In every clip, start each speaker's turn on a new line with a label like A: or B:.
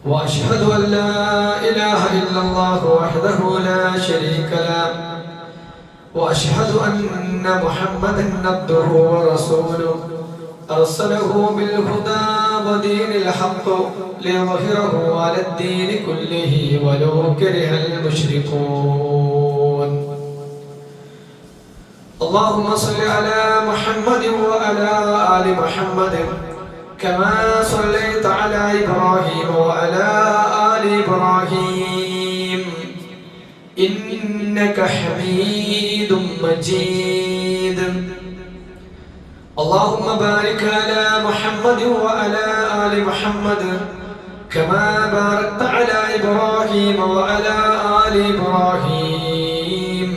A: وأشهد أن لا إله إلا الله وحده لا شريك له وأشهد أن محمدا عبده ورسوله أرسله بالهدى ودين الحق ليظهره على الدين كله ولو كره المشركون. اللهم صل على محمد وعلى آل محمد كما صليت على إبراهيم وعلى آل إبراهيم إنك حميد مجيد. اللهم بارك على محمد وعلى آل محمد كما باركت على إبراهيم وعلى آل إبراهيم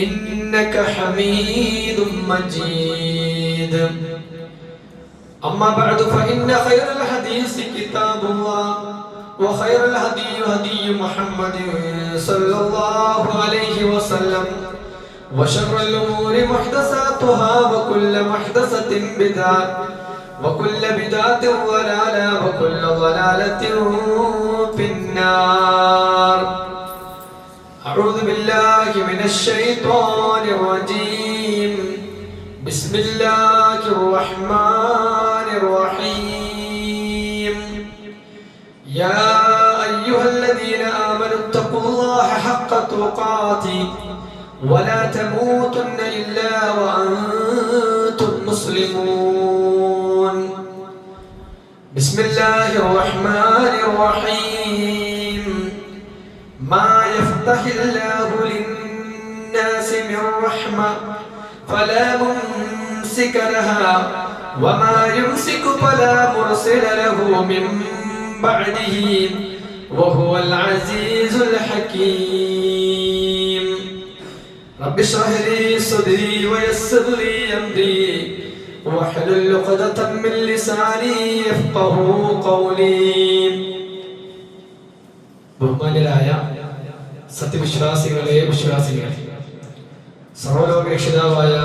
A: إنك حميد مجيد. أما بعد فإن خير الحديث كتاب الله وخير الهدي هدي محمد صلى الله عليه وسلم وشر الأمور محدثاتها وكل محدثة بدعة وكل بدعة ضلالة وكل ضلالة في النار. أعوذ بالله من الشيطان الرجيم. بسم الله الرحمن الرحيم. يا أيها الذين آمنوا اتقوا الله حق تقاته ولا تموتن إلا وأنتم مسلمون. بسم الله الرحمن الرحيم. ما يفتح الله للناس من رحمة فلا ممسك لها وما يمسك فلا مرسل له من بعده وهو العزيز الحكيم. رب اشرح لي صدري ويسر لي أمري واحلل عقدة من لساني يفقهوا قولي. ബഹുമാന്യരായ സത്യവിശ്വാസികളെ വിശ്വാസികളെ, സർവ്വലോക രക്ഷിതാവായ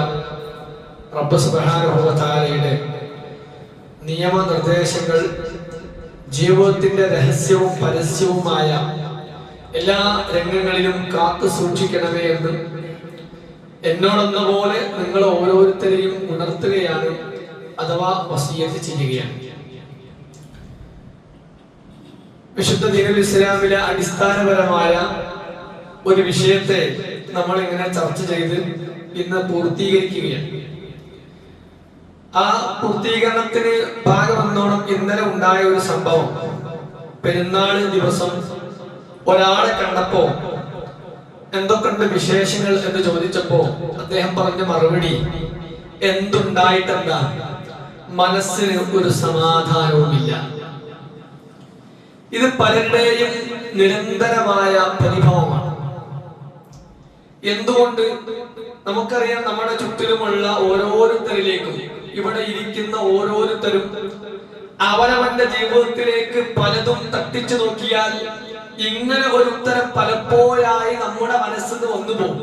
A: റബ്ബ് സുബ്ഹാനഹു വ തആലയുടെ നിയമനിർദ്ദേശങ്ങൾ ജീവിതത്തിന്റെ രഹസ്യവും പരസ്യവുമായ എല്ലാ രംഗങ്ങളിലും കാത്തു സൂക്ഷിക്കണമേ എന്ന് എന്നോടെന്ന പോലെ നിങ്ങൾ ഓരോരുത്തരെയും ഉണർത്തുകയാണ്, അഥവാ വസിയത്ത് ചെയ്യുകയാണ്. വിശുദ്ധ ദീനുൽ ഇസ്ലാമിലെ അടിസ്ഥാനപരമായ ഒരു വിഷയത്തെ നമ്മൾ ഇങ്ങനെ ചർച്ച ചെയ്ത് ഇന്ന് പൂർത്തീകരിക്കുകയാണ്. ആ പൂർത്തീകരണത്തിന് ഭാഗമെന്നോണം ഇന്നലെ ഉണ്ടായ ഒരു സംഭവം, പെരുന്നാൾ ദിവസം ഒരാളെ കണ്ടപ്പോ എന്തൊക്കെയുണ്ട് വിശേഷങ്ങൾ എന്ന് ചോദിച്ചപ്പോ അദ്ദേഹം പറഞ്ഞ മറുപടി എന്തുണ്ടായിട്ടെന്താ, മനസ്സിന് ഒരു സമാധാനവുമില്ല. ഇത് പലരുടെയും നിരന്തരമായ പരിഭവമാണ്. എന്തുകൊണ്ട്? നമുക്കറിയാം, നമ്മുടെ ചുറ്റിലുമുള്ള ഓരോരുത്തരിലേക്കും ഇവിടെ ഇരിക്കുന്ന ഓരോരുത്തരും അവനവന്റെ ജീവിതത്തിലേക്ക് പലതും തട്ടിച്ചു നോക്കിയാൽ ഇങ്ങനെ ഒരു ഉത്തരം പലപ്പോഴായി നമ്മുടെ മനസ്സിൽ വന്നു പോകും.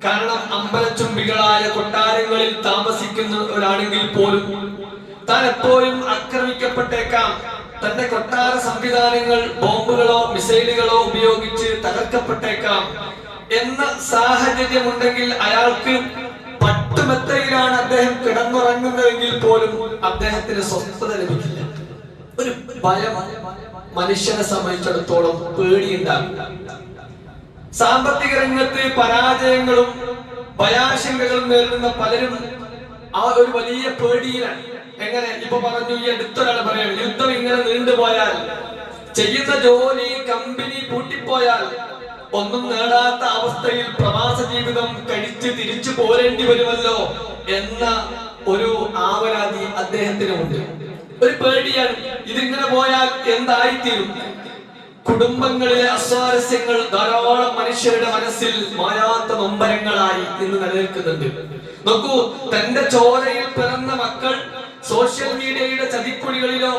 A: കാരണം അമ്പലച്ചുംബികളായ കൊട്ടാരങ്ങളിൽ താമസിക്കുന്നവരാണെങ്കിൽ പോലും താൻ എപ്പോഴും ആക്രമിക്കപ്പെട്ടേക്കാം, തന്റെ കൊട്ടാര സംവിധാനങ്ങൾ ബോംബുകളോ മിസൈലുകളോ ഉപയോഗിച്ച് തകർക്കപ്പെട്ടേക്കാം എന്ന സാഹചര്യമുണ്ടെങ്കിൽ അയാൾക്ക് പട്ടുമെത്തയിലാണ് അദ്ദേഹം കിടന്നുറങ്ങുന്നതെങ്കിൽ പോലും അദ്ദേഹത്തിന് സ്വസ്ഥത ലഭിക്കില്ല. ഒരു ഭയം മനുഷ്യനെ സംബന്ധിച്ചിടത്തോളം പേടിയുണ്ടാകും. സാമ്പത്തിക രംഗത്ത് പരാജയങ്ങളും ഭയാശങ്കകളും നേരിടുന്ന പലരും ആ ഒരു വലിയ പേടിയിലാണ്. എങ്ങനെ? ഇപ്പൊ പറഞ്ഞു, ഈ അടുത്തൊരാള് പറയാം, യുദ്ധം ഇങ്ങനെ നീണ്ടുപോയാൽ, ചെയ്യുന്ന ജോലി കമ്പനി പൂട്ടിപ്പോയാൽ, ഒന്നും നേടാത്ത അവസ്ഥയിൽ പ്രവാസ ജീവിതം കഴിച്ച് തിരിച്ചു പോരേണ്ടി വരുമല്ലോ എന്ന ഒരു ആവലാതി അദ്ദേഹത്തിനുമുണ്ട്. ഒരു പേടിയാണ്, ഇതിങ്ങനെ പോയാൽ എന്തായിത്തീരും. കുടുംബങ്ങളിലെ അസ്വാരസ്യങ്ങൾ ധാരാളം മനുഷ്യരുടെ മനസ്സിൽ മായാത്ത നൊമ്പരങ്ങളായി ഇന്ന് നിലനിൽക്കുന്നുണ്ട്. നോക്കൂ, തന്റെ ചോരയിൽ പിറന്ന മക്കൾ സോഷ്യൽ മീഡിയയുടെ ചതിക്കുഴികളിലോ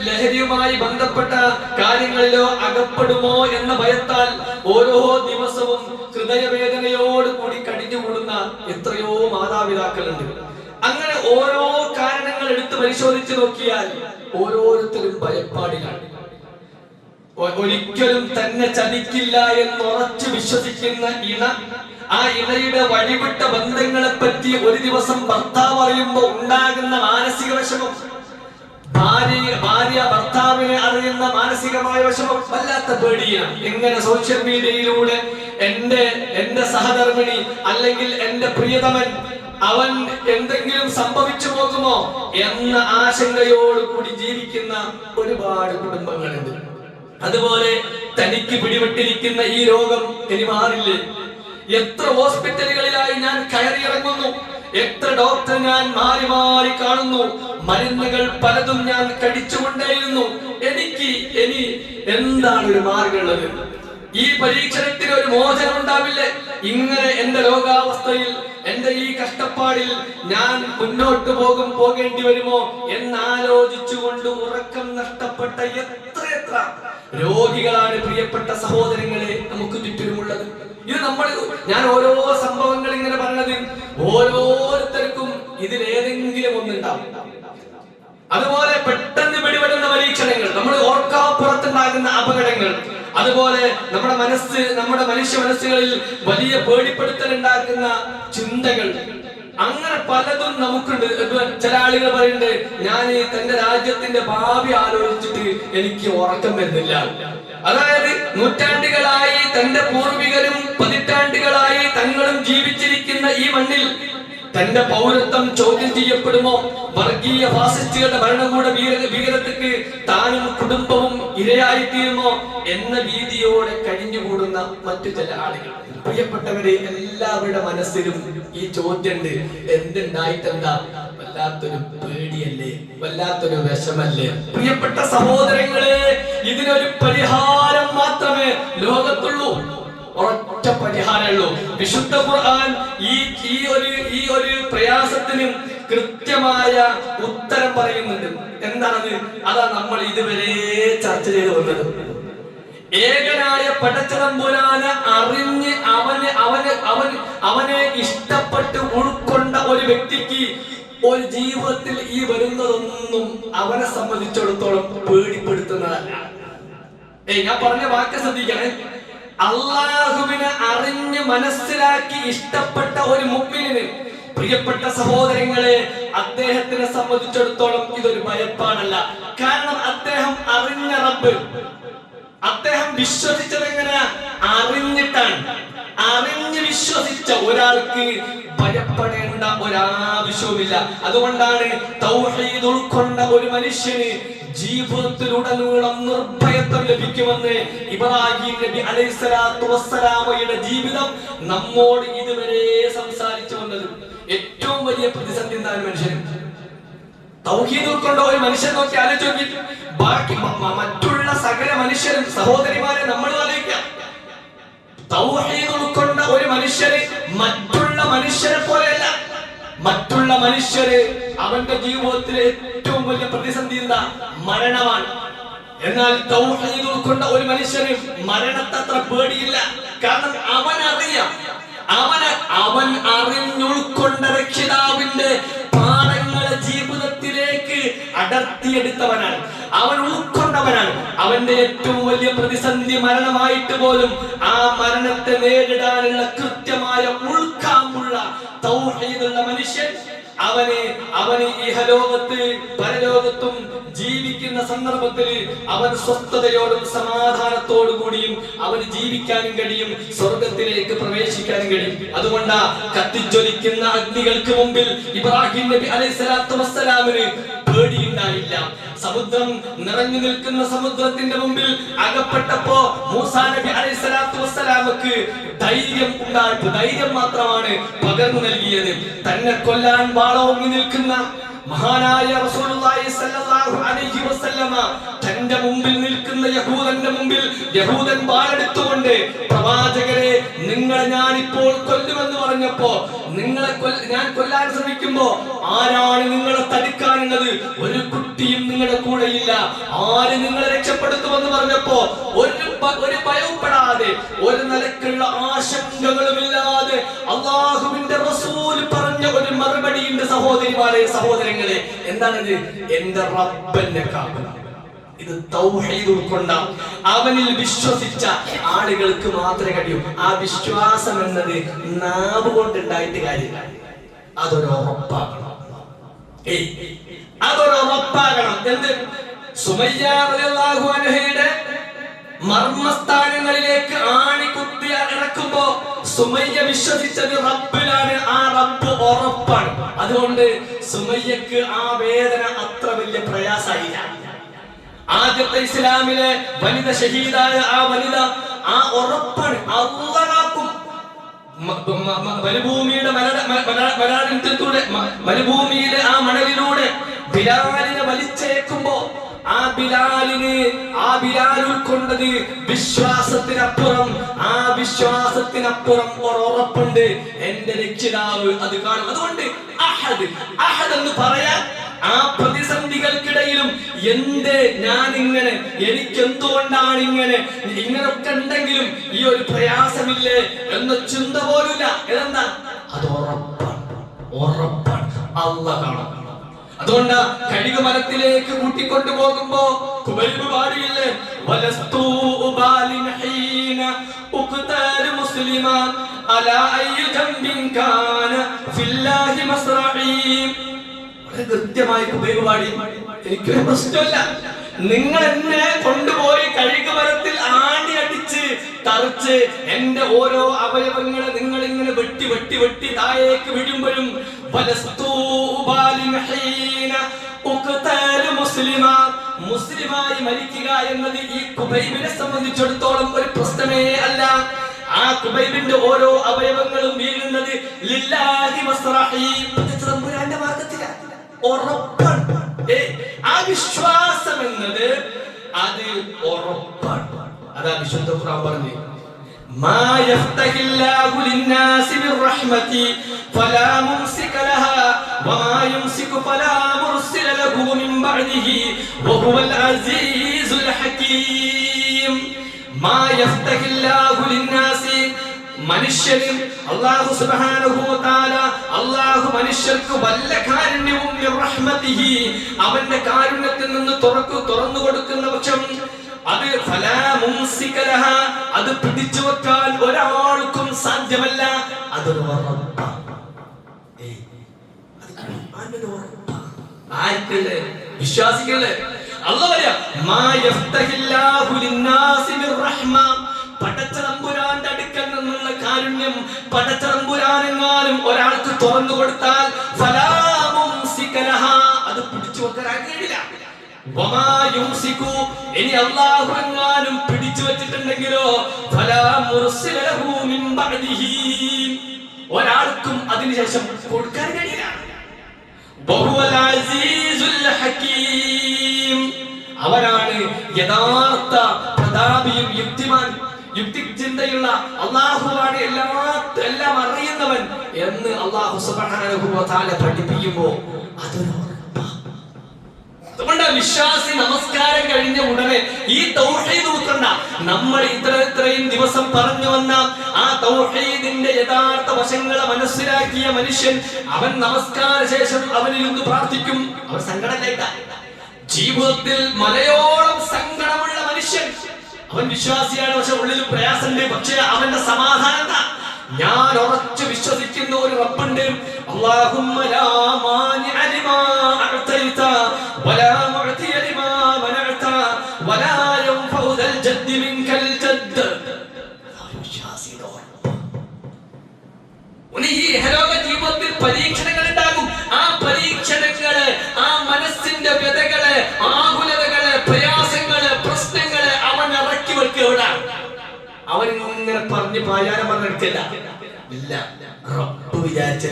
A: ലഹരിയുമായി ബന്ധപ്പെട്ട കാര്യങ്ങളിലോ അകപ്പെടുമോ എന്ന ഭയത്താൽ ഓരോ ദിവസവും ഹൃദയവേദനയോട് കൂടി കടിഞ്ഞുകൂടുന്ന എത്രയോ മാതാപിതാക്കളുണ്ട്. അങ്ങനെ ഓരോ കാരണങ്ങൾ എടുത്ത് പരിശോധിച്ചു നോക്കിയാൽ ഓരോരുത്തരും ഭയപ്പാടിലാണ്. ഒരിക്കലും തന്നെ ചതിക്കില്ല എന്ന് ഉറച്ചു വിശ്വസിക്കുന്ന ഇണ, ആ ഇണയുടെ വഴിവിട്ട ബന്ധങ്ങളെ പറ്റി ഒരു ദിവസം ഭർത്താവ് അറിയുമ്പോൾ ഉണ്ടാകുന്ന മാനസിക വിഷമം, ഭാര്യ ഭർത്താവിനെ അറിയുന്ന മാനസികമായ വിഷമം വല്ലാത്ത പേടിയാണ്. എങ്ങനെ സോഷ്യൽ മീഡിയയിലൂടെ എന്റെ സഹധർമ്മിണി അല്ലെങ്കിൽ എന്റെ പ്രിയതമൻ അവൻ എന്തെങ്കിലും സംഭവിച്ചു പോകുമോ എന്ന ആശങ്കയോടുകൂടി ജീവിക്കുന്ന ഒരുപാട് കുടുംബങ്ങളുണ്ട്. അതുപോലെ തനിക്ക് പിടിപെട്ടിരിക്കുന്ന ഈ രോഗം ഇനി മാറില്ലേ? എത്ര ഹോസ്പിറ്റലുകളിലായി ഞാൻ കയറിയിറങ്ങുന്നു, എത്ര ഡോക്ടർ ഞാൻ മാറി മാറി കാണുന്നു, മരുന്നുകൾ പലതും ഞാൻ കഴിച്ചുകൊണ്ടേയിരുന്നു. എനിക്ക് ഇനി എന്താണ് ഒരു മാർഗമുള്ളത്? ഈ പരീക്ഷണത്തിന് ഒരു മോചനം ഉണ്ടാവില്ലേ? ഇങ്ങനെ എന്റെ രോഗാവസ്ഥയിൽ, എന്റെ ഈ കഷ്ടപ്പാടിൽ ഞാൻ മുന്നോട്ട് പോകേണ്ടി വരുമോ എന്നാലോചിച്ചുകൊണ്ട് ഉറക്കം നഷ്ടപ്പെട്ട എത്ര രോഗികളാണ് പ്രിയപ്പെട്ട സഹോദരങ്ങളെ നമുക്ക് ചുറ്റിലുമുള്ളത്. ഇത് ഞാൻ ഓരോ സംഭവങ്ങൾ ഇങ്ങനെ പറഞ്ഞത് ഓരോരുത്തർക്കും ഇതിലേതെങ്കിലും ഒന്നുണ്ടാവും. അതുപോലെ പെട്ടെന്ന് പിടിപെടുന്ന പരീക്ഷണങ്ങൾ, നമ്മൾ ഓർക്കാപ്പുറത്തുണ്ടാകുന്ന അപകടങ്ങൾ, അതുപോലെ നമ്മുടെ മനുഷ്യ മനസ്സുകളിൽ വലിയ പേടിപ്പെടുത്തൽ ഉണ്ടാക്കുന്ന ചിന്തകൾ, അങ്ങനെ പലതും നമുക്കുണ്ട്. ചില ആളുകൾ പറയുന്നുണ്ട്, ഞാൻ തന്റെ രാജ്യത്തിന്റെ ഭാവി ആലോചിച്ചിട്ട് എനിക്ക് ഉറക്കം വരുന്നില്ല. അതായത് നൂറ്റാണ്ടുകളായി തന്റെ പൂർവികരും പതിറ്റാണ്ടുകളായി തങ്ങളും ജീവിച്ചിരിക്കുന്ന ഈ മണ്ണിൽ തന്റെ പൗരത്വം ചോദ്യം ചെയ്യപ്പെടുമോ, വർഗീയ ഫാസിസ്റ്റുകളുടെ ഭരണകൂട ഭീകരതയ്ക്ക് താനും കുടുംബവും ഇരയായിത്തീരുമോ എന്ന ഭീതിയോടെ കഴിഞ്ഞുകൂടുന്ന മറ്റു ചില ആളുകൾ. പ്രിയപ്പെട്ടവരെ, എല്ലാവരുടെ മനസ്സിലും ഈ ചോദ്യമുണ്ട്, എന്തുണ്ടായിട്ടെന്താ? വല്ലാത്തൊരു പേടിയല്ലേ, വല്ലാത്തൊരു വിഷമല്ലേ? പ്രിയപ്പെട്ട സഹോദരങ്ങളെ, ഇതിനൊരു പരിഹാരം മാത്രമേ ലോകത്തുള്ളൂ. ഒറ്റ പരിഹാരമുള്ളൂ. വിശുദ്ധ ഖുർആൻ ഈ ഒരു പ്രയാസത്തിന് കൃത്യമായ ഉത്തരം പറയുന്നുണ്ട്. എന്താണത്? അതാ നമ്മൾ ഇതുവരെ ചർച്ച ചെയ്തു വന്നത്. ഏകനായ പടച്ചതമ്പുരാനെ അറിഞ്ഞ് അവനെ ഇഷ്ടപ്പെട്ട് ഉൾക്കൊണ്ട ഒരു വ്യക്തിക്ക് ഒരു ജീവിതത്തിൽ ഈ വരുന്നതൊന്നും അവനെ സംബന്ധിച്ചിടത്തോളം പേടിപ്പെടുത്തുന്നതല്ല. ഞാൻ പറഞ്ഞ വാക്ക് ശ്രദ്ധിക്കണേ. അള്ളാഹുവിനെ അറിഞ്ഞ് മനസ്സിലാക്കി ഇഷ്ടപ്പെട്ട ഒരു മുഅ്മിനിന്, പ്രിയപ്പെട്ട സഹോദരങ്ങളെ, അദ്ദേഹത്തിനെ സംബന്ധിച്ചിടത്തോളം ഇതൊരു ഭയപ്പാടല്ല. കാരണം അദ്ദേഹം അറിഞ്ഞ റബ്ബ്, അദ്ദേഹം വിശ്വസിച്ചത് എങ്ങനെയാ? അറിഞ്ഞിട്ടാണ്. അറിഞ്ഞ് വിശ്വസിച്ച ഒരാൾക്ക് ഭയപ്പെടേണ്ട ഒരാവശ്യവുമില്ല. അതുകൊണ്ടാണ് തൗഹീദ് ഉൾക്കൊണ്ട ഒരു മനുഷ്യന് ജീവിതത്തിലുടനീളം നിർഭയത്വം ലഭിക്കുമെന്ന് ഇബ്രാഹിം നബി അലൈഹിസ്സലാത്തു വസ്സലാമയുടെ ജീവിതം നമ്മോട് ഇതുവരെ സംസാരിച്ചു വന്നത്. ഏറ്റവും വലിയ പ്രതിസന്ധി എന്താണ് മനുഷ്യന്? തൗഹീദ് ഉൾക്കൊണ്ട ഒരു മനുഷ്യൻ നോക്കി ആലോചിച്ച് നോക്കി, ബാക്കി മറ്റുള്ള സകല മനുഷ്യരും, സഹോദരിമാരെ നമ്മൾ ആലോചിക്കാം, തൗഹീദ് ഉൾക്കൊണ്ട ഒരു മനുഷ്യന് മറ്റുള്ള മനുഷ്യരെ പോലെയല്ല. മറ്റുള്ള മനുഷ്യര് അവന്റെ ജീവിതത്തിലെ ഏറ്റവും വലിയ പ്രതിസന്ധി എന്താ? മരണമാണ്. എന്നാൽ തൗഹീദ് ഉൾക്കൊണ്ട ഒരു മനുഷ്യന് മരണത്തത്ര പേടിയില്ല. കാരണം അവൻ അറിയാം, അവൻ അറിഞ്ഞുൾക്കൊണ്ട രക്ഷിതാവിന്റെ പാഠങ്ങളെ ജീവിതത്തിലേക്ക് അടർത്തിയെടുത്തവനാണ്, അവൻ ഉൾക്കൊണ്ടവനാണ്. അവന്റെ ഏറ്റവും വലിയ പ്രതിസന്ധി മരണമായിട്ട് പോലും ആ മരണത്തെ നേരിടാനുള്ള കൃത്യമായ ഉൾക്കാമ്പുള്ള തൗഹീദുള്ള മനുഷ്യൻ അവന് ഇഹലോകത്ത് പരലോകത്തും ജീവിക്കുന്ന സന്ദർഭത്തിൽ അവൻ സ്വസ്ഥതയോടും സമാധാനത്തോടു കൂടിയും അവന് ജീവിക്കാനും കഴിയും, സ്വർഗത്തിലേക്ക് പ്രവേശിക്കാനും കഴിയും. അതുകൊണ്ടാ കത്തിജ്വലിക്കുന്ന അഗ്നികൾക്ക് മുമ്പിൽ ഇബ്രാഹിം നബി അലൈഹിസ്സലാത്തു വസ്സലാമിന് പേടിയുണ്ടായില്ല. സമുദ്രം നിറഞ്ഞു നിൽക്കുന്ന സമുദ്രത്തിന്റെ മുമ്പിൽ അകപ്പെട്ടപ്പോ മൂസാ നബി അലൈഹിസ്സലാത്തു വസ്സലാമക്ക് ധൈര്യം മാത്രമാണ് പകർന്നു നൽകിയത്. തന്നെ കൊല്ലാൻ വാളോങ്ങി നിൽക്കുന്ന മഹാനായ റസൂലുള്ളാഹി സ്വല്ലല്ലാഹു അലൈഹി വസല്ലമ തന്റെ മുമ്പിൽ നിൽക്കുന്ന യഹൂദന്റെ മുമ്പിൽ യഹൂദൻ വാളെടുത്തുകൊണ്ട് പ്രവാചകരെ നിങ്ങളെ ഞാൻ ഇപ്പോൾ കൊല്ലുമെന്ന് പറഞ്ഞപ്പോ ഞാൻ കൊല്ലാൻ ശ്രമിക്കുമ്പോ ആരാണ് നിങ്ങളെ തടുക്കാനുള്ളത്? ഒരു കുട്ടിയും നിങ്ങളുടെ കൂടെയില്ല. ആര് നിങ്ങളെ രക്ഷപ്പെടുത്തുമെന്ന് പറഞ്ഞപ്പോ ഒരു ഭയപ്പെടാതെ ഒരു നിലക്കുള്ള ആശങ്കകളുമില്ലാതെ അല്ലാഹുവിന്റെ റസൂൽ പറഞ്ഞ ഒരു മറുപടിയുണ്ട് സഹോദരിമാരെ സഹോദരങ്ങളെ. എന്താണത്? എന്റെ റബ്ബനെ കാക്കണം. ഇത് തൗഹീദ് ഉൾക്കൊണ്ട അവനിൽ വിശ്വസിച്ച ആളുകൾക്ക് മാത്രമേ കഴിയൂ. ആ വിശ്വാസം എന്നത് നാവ് കൊണ്ടുണ്ടായിട്ട് കാര്യമില്ല. അതൊരുറപ്പാകണം. അതൊരുറപ്പാകണം. എന്ത്? സുമയ്യ റളിയല്ലാഹു അൻഹയുടെ മർമ്മസ്ഥാനങ്ങളിലേക്ക് ആണികുത്തി ഇറക്കുമ്പോ സുമയ്യ വിശ്വസിച്ചത് റബ്ബിലാണ്. ആ റബ്ബ് ഉറപ്പാണ്. അതുകൊണ്ട് സുമയ്യക്ക് ആ വേദന അത്ര വലിയ പ്രയാസമായില്ല. ആദ്യത്തെ ഇസ്ലാമിലെ വനിത ഷഹീദായ ആ വനിത ആ ഉറപ്പാണ്. അല്ലാഹുക്കും മരുഭൂമിയിലെ ആ മണലിലൂടെ ബിലാലിനെ വലിച്ചേക്കുമ്പോ ആ ബിലാൽ ഉൾക്കൊണ്ടത് വിശ്വാസത്തിനപ്പുറം ഉറപ്പുണ്ട്. എന്റെ രക്ഷിതാവ് അത് കാണും. അതുകൊണ്ട് അഹദ് എന്ന് പറയാൻ ആ പ്രതിസന്ധികൾക്കിടയിലും ഞാൻ ഇങ്ങനെ, എനിക്ക് എന്തുകൊണ്ടാണ് ഇങ്ങനൊക്കെ ഉണ്ടെങ്കിലും ഈ ഒരു പ്രയാസമില്ലേ എന്ന ചിന്ത പോലുമില്ല. എന്താ? അത് ഉറപ്പാണ്. അല്ലാഹ് കാണും. അതുകൊണ്ട് കഴുകുമരത്തിലേക്ക് കൂട്ടിക്കൊണ്ടു പോകുമ്പോ ഖുബൈബ് പാടിയില്ലേ? വലസ്തു ഉബാലിൻ ഹീന ഉഖ്താൽ മുസ്ലിമ അലാ അയ്യി ജംബിൻ കാന ഫില്ലാഹി മസ്റഈ. കൃത്യമായി ഖുബൈബ് പാടി. എനിക്കൊരു പ്രശ്നമില്ല, നിങ്ങൾ എന്നെ കൊണ്ടുപോയി കഴുകുമരത്തിൽ ആണ്ടി അടിച്ച് തറച്ച് എന്റെ ഓരോ അവയവങ്ങളെ നിങ്ങൾ ഇങ്ങനെ വെട്ടി താഴേക്ക് വിടുമ്പോഴും മുസ്ലിമായി മരിക്കുക എന്നത് ഈ ഖുബൈബിനെ സംബന്ധിച്ചിടത്തോളം ഒരു പ്രശ്നമേ അല്ല. ആ ഖുബൈബിന്റെ ഓരോ അവയവങ്ങളും വീഴുന്നത് ലില്ലാഹി മസ്റഈ, തമ്പുരാന്റെ മാർഗ്ഗത്തിലാണ്. ഉറപ്പാണ്. ആ വിശ്വാസം എന്നത് അത് ഉറപ്പാണ്. അതാ വിശുദ്ധ ഖുർആൻ പറഞ്ഞു, മാ യഫ്തഹില്ലാഹു ലിന്നാസി ബിർറഹ്മതി ഫലാ മുംസിക ലഹാ വമാ യുംസികു ഫലാ മുർസില ലഹു മിൻ ബഅദിഹി വഹുവൽ അസീസുൽ ഹകീം. മാ യഫ്തഹില്ലാഹു ലിന്നാസി, മനുഷ്യന് അല്ലാഹു സുബ്ഹാനഹു വ തആല മനുഷ്യർക്ക് വല്ല കാരുണ്യവും റഹ്മതിഹി, അവന്റെ കാരുണ്യത്തിൽ നിന്ന് തുറന്നു കൊടുക്കുന്ന പക്ഷം അത് ഫലാ മുംസിക ലഹാ, അത് പിടിച്ചു വെക്കാൻ ഒരാൾക്കും സാധ്യമല്ല. അതൊരു ഉറപ്പാണ്. വിശ്വാസികളെ അല്ലാഹു പറയാ, മാ യഫ്തഹില്ലാഹു ലിന്നാസി ബിർറഹ്മ, പടച്ചതമ്പുരാന്റെ അടുക്കൽ നിന്നുള്ള കാരുണ്യം പടച്ചതമ്പുരാനെങ്ങാനും ഒരാൾക്ക് തുറന്നു കൊടുത്താൽ ഫലാ മുംസിക ലഹാ, അത് പിടിച്ചു വെക്കാൻ കഴിയില്ല. വമാ യുംസികു, ഇനി അല്ലാഹു എങ്ങാനും പിടിച്ചു വെച്ചിട്ടുണ്ടെങ്കിലോ ഫലാ മുർസില ലഹു മിൻ ബഅദിഹി, ഒരാൾക്കും അതിനുശേഷം കൊടുക്കാൻ കഴിയില്ല. വഹുവൽ അസീസുൽ ഹകീം, അവനാണ് യഥാർത്ഥ പ്രതാപിയും യുക്തിചിന്തയുള്ള അല്ലാഹുവാണ്, എല്ലാം അറിയുന്നവൻ എന്ന് അല്ലാഹു സുബ്ഹാനഹു വ തആല പഠിപ്പിക്കുമ്പോൾ അതൊരു അതുകൊണ്ട് വിശ്വാസി നമസ്കാരം കഴിഞ്ഞ ഉടനെ ഈ തൗഹീദ് ഉൾക്കൊണ്ട നമ്മൾ ഇത്രയും ദിവസം പറഞ്ഞു വന്ന ആ തൗഹീദിന്റെ യഥാർത്ഥ വശങ്ങളെ മനസ്സിലാക്കിയ മനുഷ്യൻ അവൻ നമസ്കാര ശേഷം അവനിൽ നിന്ന് പ്രാർത്ഥിക്കും. അവൻ സങ്കടമില്ല. ജീവിതത്തിൽ മലയോളം സങ്കടമുള്ള മനുഷ്യൻ അവൻ വിശ്വാസിയാണ്, പക്ഷെ ഉള്ളിൽ പ്രയാസമുണ്ട്. പക്ഷേ അവന്റെ സമാധാനം, ഞാൻ ഉറച്ചു വിശ്വസിക്കുന്ന ഒരു റബ്ബുണ്ട്. അല്ലാഹുമ്മ ലാ മാനിഅ ലിമാ അഅതൈത വലാ മുഅതിയ ലിമാ മനഅത വലാ യൻഫഉ ദൽ ജദ്ദി മിൻകൽ ജദ്ദ്. ഈ ഹലോക ജീവിതത്തിൽ പരീക്ഷണങ്ങൾ ഉണ്ടാകും. ആ പരീക്ഷണങ്ങള്, ആ മനസ്സിന്റെ വ്യതകള്, ആകുലതകള്, പ്രയാസങ്ങള്, പ്രശ്നങ്ങള് അവൻ ഇറക്കി വെക്കുക. എവിടെ അവൻ ഇങ്ങനെ പറഞ്ഞ് പായാരം പറഞ്ഞെടുക്കില്ല. റബ്ബ് വിചാരിച്ച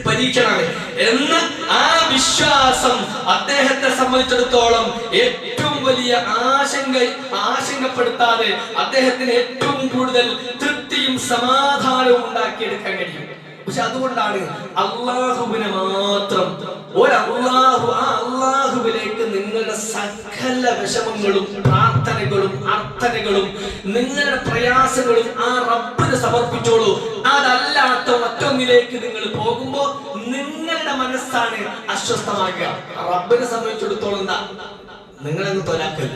A: പരീക്ഷണമാണ് എന്ന് ആ വിശ്വാസം അദ്ദേഹത്തെ സംബന്ധിച്ചിടത്തോളം ഏറ്റവും വലിയ ആശങ്കപ്പെടുത്താതെ അദ്ദേഹത്തിന് ഏറ്റവും കൂടുതൽ തൃപ്തിയും സമാധാനവും ഉണ്ടാക്കിയെടുക്കാൻ കഴിയും. പക്ഷെ അതുകൊണ്ടാണ് അള്ളാഹുവിനെ മാത്രം അള്ളാഹുവിലേക്ക് നിങ്ങളുടെ സകല വിഷമങ്ങളും പ്രാർത്ഥനകളും അർത്ഥനകളും നിങ്ങളുടെ പ്രയാസങ്ങളും ആ റബ്ബിന് സമർപ്പിച്ചോളൂ. അതല്ലാത്ത മറ്റൊന്നിലേക്ക് നിങ്ങൾ പോകുമ്പോ നിങ്ങളുടെ മനസ്സാണ് അസ്വസ്ഥമാക്കുക. റബ്ബിനെ സംബന്ധിച്ചിടത്തോളം എന്താ നിങ്ങളെന്ന് തൊലാക്കല്ല.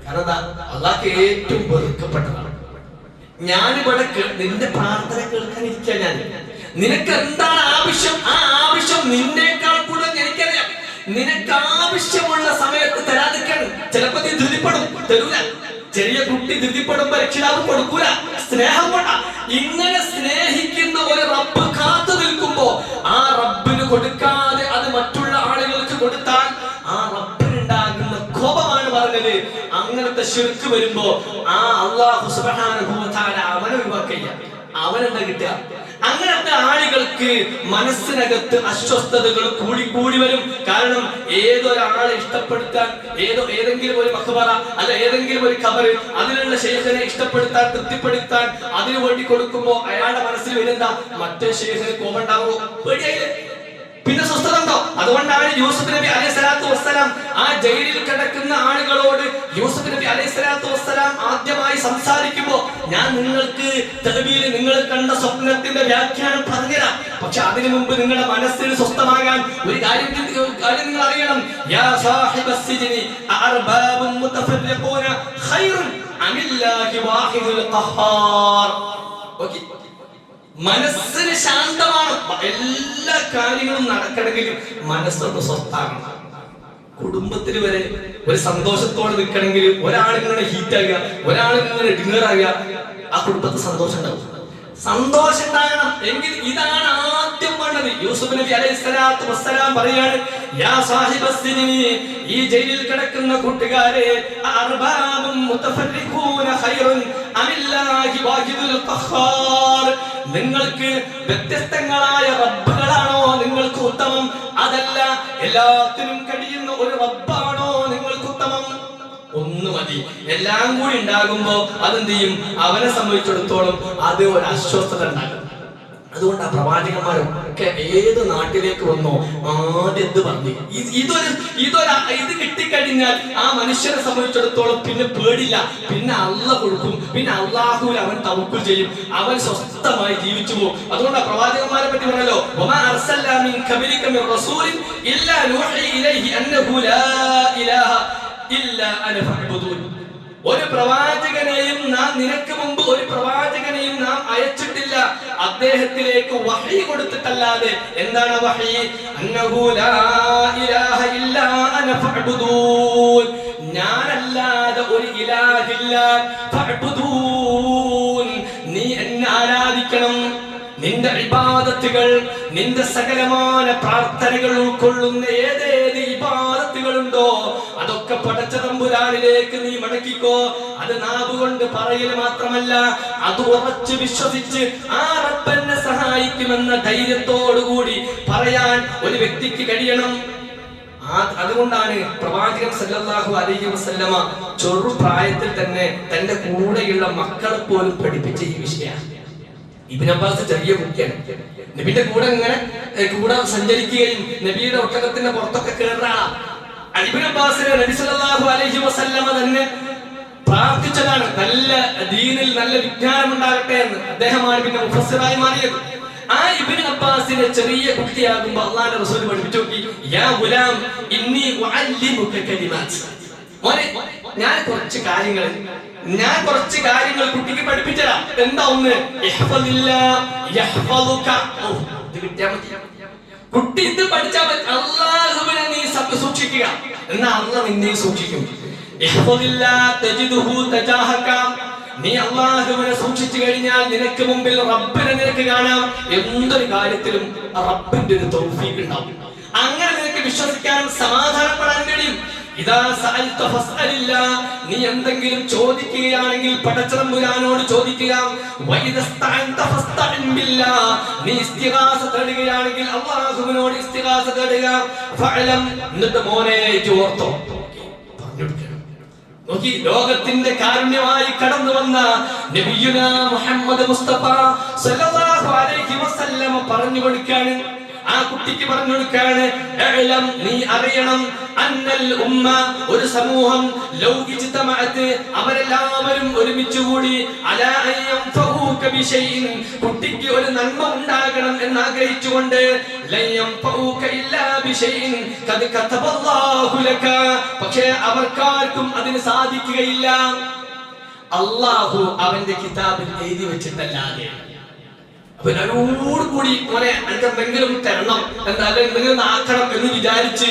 A: കാരണം അള്ളാഹ്ക്ക് ഏറ്റവും വെറുക്കപ്പെട്ടതാണ്. ഞാനിവിടെ നിന്റെ പ്രാർത്ഥന കേൾക്കാനിരിക്കാൻ ഞാൻ നിനക്ക് എന്താണ് ആവശ്യം ആ ആവശ്യം നിന്നേക്കാൾ കൂടുതൽ എനിക്കറിയാം. നിനക്ക് ആവശ്യമുള്ള സമയത്ത് തരാതിരിക്കണം. ചിലപ്പോ നീ ധൃതിപ്പെടും, തരൂല. ചെറിയ കുട്ടി ധൃതിപ്പെടുമ്പോ രക്ഷിതാവ് കൊടുക്കൂല, സ്നേഹം കൊണ്ട. ഇങ്ങനെ സ്നേഹിക്കുന്ന ഒരു റബ്ബ് കാത്തു നിൽക്കുമ്പോ ആ റബ്ബിന് കൊടുക്കാതെ അത് മറ്റുള്ള ആളുകൾക്ക് കൊടുത്താൽ ആ റബ്ബിനുണ്ടാകുന്ന കോപമാണ് പറഞ്ഞത്. അങ്ങനത്തെ ശിർക്ക് വരുമ്പോ ആ അല്ലാഹു സുബ്ഹാനഹു വ തആല അവനെ ഒഴിവാക്കില്ല. അവനെന്താ കിട്ടുക? അങ്ങനത്തെ ആളുകൾക്ക് മനസ്സിനകത്ത് അസ്വസ്ഥതകൾ കൂടി വരും. കാരണം ഏതൊരാളെ ഇഷ്ടപ്പെടുത്താൻ ഏതെങ്കിലും ഒരു മഖബറ അല്ല ഏതെങ്കിലും ഒരു ഖബർ അതിലുള്ള ശൈഖിനെ ഇഷ്ടപ്പെടുത്താൻ തൃപ്തിപ്പെടുത്താൻ അതിനു വേണ്ടി കൊടുക്കുമ്പോ അയാളുടെ മനസ്സിൽ വരുന്ന മറ്റേ ശൈഖിന് കോപമുണ്ടാവോ? പേടിയായില്ലേ? പിന്നെ സ്വസ്ഥത ഉണ്ടോ? അതുകൊണ്ടാണ് യൂസുഫ് നബി അലൈഹിസ്സലാത്തു വസ്സലാം ആ ജയിലിൽ കിടക്കുന്ന ആളുകളോട് യൂസുഫ് നബി അലൈഹിസ്സലാത്തു വസ്സലാം ആദ്യമായി സംസാരിക്കുമ്പോ ഞാൻ നിങ്ങൾക്ക് തഅ്ബീൽ നിങ്ങൾ കണ്ട സ്വപ്നത്തിന്റെ വ്യാഖ്യാനം പറഞ്ഞുതരാം. പക്ഷെ അതിനു മുമ്പ് നിങ്ങളുടെ മനസ്സിന് സ്വസ്ഥമാകാൻ ഒരു കാര്യം നിങ്ങൾ അറിയണം. യാ സാഹിബസ് സിജ്നി അർബാബും മുതഫർരിഖൂന ഖൈറുൻ അമില്ലാഹി വാഹിദുൽ ഖഹാർ. ഓക്കേ, മനസ്സിന് ശാന്തമാണ്. എല്ലാ കാര്യങ്ങളും നടക്കണമെങ്കിലും മനസ്സൊന്ന് സ്വസ്ഥാകണം. കുടുംബത്തിൽ വരെ ഒരു സന്തോഷത്തോടെ നിൽക്കണമെങ്കിൽ ഒരാളിങ്ങനെ ഹീറ്റാകുക, ഒരാളിങ്ങനെ ഡിന്നറാകുക, ആ കുടുംബത്തിൽ സന്തോഷം ഉണ്ടാവും. സന്തോഷം ഉണ്ടാകണം എങ്കിൽ ഇതാണ് ആദ്യം വേണ്ടത്. യൂസുഫ് നബി അലൈഹിസ്സലാത്തു വസ്സലാം പറയാണ്, യാ സാഹിബസ് സിജ്നി, ഈ ജയിലിൽ കിടക്കുന്ന കൂട്ടുകാരെ, അർബാബും മുതഫർരിഖൂന ഖൈറുൻ അമില്ലാഹി വാഹിദുൽ ഖഹാർ. നിങ്ങൾക്ക് വ്യത്യസ്തങ്ങളായ റബ്ബുകളാണോ നിങ്ങൾക്ക് ഉത്തമം? അതല്ല എല്ലാത്തിനും കഴിയുന്ന ഒരു റബ്ബാണോ നിങ്ങൾക്ക് ഉത്തമം? ഒന്ന് മതി. എല്ലാം കൂടി ഉണ്ടാകുമ്പോ അതെന്ത് ചെയ്യും? അവനെ സംബന്ധിച്ചിടത്തോളം അത് ഒരു അസ്വസ്ഥത ഉണ്ടാകും. അതുകൊണ്ട് ആ പ്രവാചകന്മാരൊക്കെ ഏത് നാട്ടിലേക്ക് വന്നോ ആദ്യം എന്ത് പറഞ്ഞു? ഇത് കിട്ടിക്കഴിഞ്ഞാൽ ആ മനുഷ്യനെ സംബന്ധിച്ചിടത്തോളം പിന്നെ പേടില്ല. പിന്നെ അള്ളാഹ് കൊടുക്കും. പിന്നെ അള്ളാഹുവിൽ അവൻ തവക്കുൽ ചെയ്യും. അവൻ സ്വസ്ഥമായി ജീവിച്ചു പോകും. അതുകൊണ്ട് ആ പ്രവാചകന്മാരെ പറ്റി പറഞ്ഞല്ലോ, വമാ അർസൽനാ മിൻ ഖബലിക മിൻ റസൂലിൻ ഇല്ലാ നൂഹി ഇലൈഹി അന്നഹു ലാ ഇലാഹ ഇല്ലാ അന ഫഅ്ബുദൂൻ. ഒരു പ്രവാചകനെയും നിനക്ക് മുമ്പ് ഒരു പ്രവാചകനെയും നാം അയച്ചിട്ടില്ല അദ്ദേഹത്തിലേക്ക് വഹി കൊടുത്തിട്ടല്ലാതെ. എന്താണ് വഹി? അന്നഹു ലാ ഇലാഹ ഇല്ലാ അന ഫഅ്ബുദൂൻ. ഞാനല്ലാതെ ഒരു ഇലാഹില്ല. ഫഅ്ബുദൂൻ, നീ എന്നെ ആരാധിക്കണം. നിന്റെ ഇബാദത്തുകൾ, നിന്റെ സകലമായ പ്രാർത്ഥനകൾ ഉൾക്കൊള്ളുന്ന ഏതേത് ഇബാദത്തുകളുണ്ടോ അതൊക്കെ പടച്ച തമ്പുരാനിലേക്ക് നീ മടക്കിക്കോ. അത് നാവ് കൊണ്ട് പറയൽ മാത്രമല്ല, അത് ഉറച്ചു വിശ്വസിച്ച് ആ റബ്ബനെ സഹായിക്കുമെന്ന ധൈര്യത്തോടുകൂടി പറയാൻ ഒരു വ്യക്തിക്ക് കഴിയണം. അതുകൊണ്ടാണ് പ്രവാചകൻ സല്ലല്ലാഹു അലൈഹി വസല്ലമ ചെറുപ്രായത്തിൽ തന്നെ തന്റെ കൂടെയുള്ള മക്കളെ പോലും പഠിപ്പിച്ച ഈ വിഷയമാണ്. ഇബ്നു അബ്ബാസ് ചെറിയ കുട്ടിയാണ്. നബിയുടെ കൂടെ സഞ്ചരിക്കുകയും നബിയുടെ ഒട്ടകത്തിന്റെ പുറത്തൊക്കെ കയറാണ്. ഇബ്നു അബ്ബാസിനെ നബി സല്ലല്ലാഹു അലൈഹി വസല്ലമ തന്നെ പ്രാർത്ഥിച്ചതാണ്, നല്ല ദീനിൽ നല്ല വിജ്ഞാനം ഉണ്ടാകട്ടെ എന്ന്. അദ്ദേഹമാണ് പിന്നെ മുഫസ്സിറായി മാറിയത്. ആ ഇബ്നു അബ്ബാസിനെ ചെറിയ കുട്ടിയാകുമ്പോ അല്ലാഹുവിന്റെ റസൂൽ പഠിപ്പിച്ചു നോക്കി, യാ ഗുലാം ഇന്നി ഉഅല്ലിമുക കലിമാത്ത്. മോനെ, ഞാൻ കുറച്ച് കാര്യങ്ങൾ കുട്ടിക്ക് പഠിപ്പിച്ചതാ. എന്താ ഒന്ന്? കുട്ടി ഇത് പഠിച്ചാൽ അല്ലാഹുവിനെ നീ സൂക്ഷിക്കുക, എന്നാ അല്ലാഹു നിന്നെ സൂക്ഷിക്കും. നീ അല്ലാഹുവിനെ സൂക്ഷിച്ചു കഴിഞ്ഞാൽ നിനക്ക് മുമ്പിൽ റബ്ബിനെ നിനക്ക് കാണാം. എന്തൊരു കാര്യത്തിലും റബ്ബിന്റെ ഒരു തൗഫീഖ് ഉണ്ടാവും. അങ്ങനെ നിനക്ക് വിശ്വസിക്കാനും സമാധാനപ്പെടാൻ കഴിയും. ഇദാ സഅൽത ഫസ്അലില്ലാ, നീ എന്തെങ്കിലും ചോദിക്കുകയാണെങ്കിൽ പടച്ചതമ്പുരാനോട് ചോദിക്കുക. വഇദസ്തഅൻത ഫസ്തഇൻ ബില്ലാ, നീ ഇസ്തിഗാസ തേടുകയാണെങ്കിൽ അല്ലാഹുവിനോട് ഇസ്തിഗാസ തേടുക. ഫഅലം, എന്നിട്ട് മോനെ ഓർത്തോ. നോക്കി, ലോകത്തിന്റെ കാരുണ്യമായി കടന്നു വന്ന നബിയുനാ മുഹമ്മദ് മുസ്തഫ സല്ലല്ലാഹു അലൈഹി വസല്ലം പറഞ്ഞു കൊടുക്കാണ്, ആ കുട്ടിക്ക് പറഞ്ഞു കൊടുക്കാണ്, നീ അറിയണം, അന്നൽ ഉമ്മ, ഒരു സമൂഹം, ലൗ ഇജ്തമഅത്, അവരെല്ലാവരും ഒരുമിച്ച് കൂടി, അലാ അൻയൻഫഊക ബിശൈഇൻ, കുട്ടിക്ക് ഒരു നന്മ ഉണ്ടാകണം എന്ന് ആഗ്രഹിച്ചുകൊണ്ട്, ലൻ യൻഫഊക ഇല്ലാ ബിശൈഇൻ ഖദ് കതബല്ലാഹു ലക, പക്ഷേ അവർക്കാർക്കും അതിന് സാധിക്കുകയില്ല, അല്ലാഹു അവന്റെ കിതാബിൽ എഴുതി വെച്ചിട്ടല്ലാതെ. കൂടി മോനെ എനിക്ക് എന്തെങ്കിലും തരണം എന്നല്ല, എന്തെങ്കിലും ആക്കണം എന്ന് വിചാരിച്ച്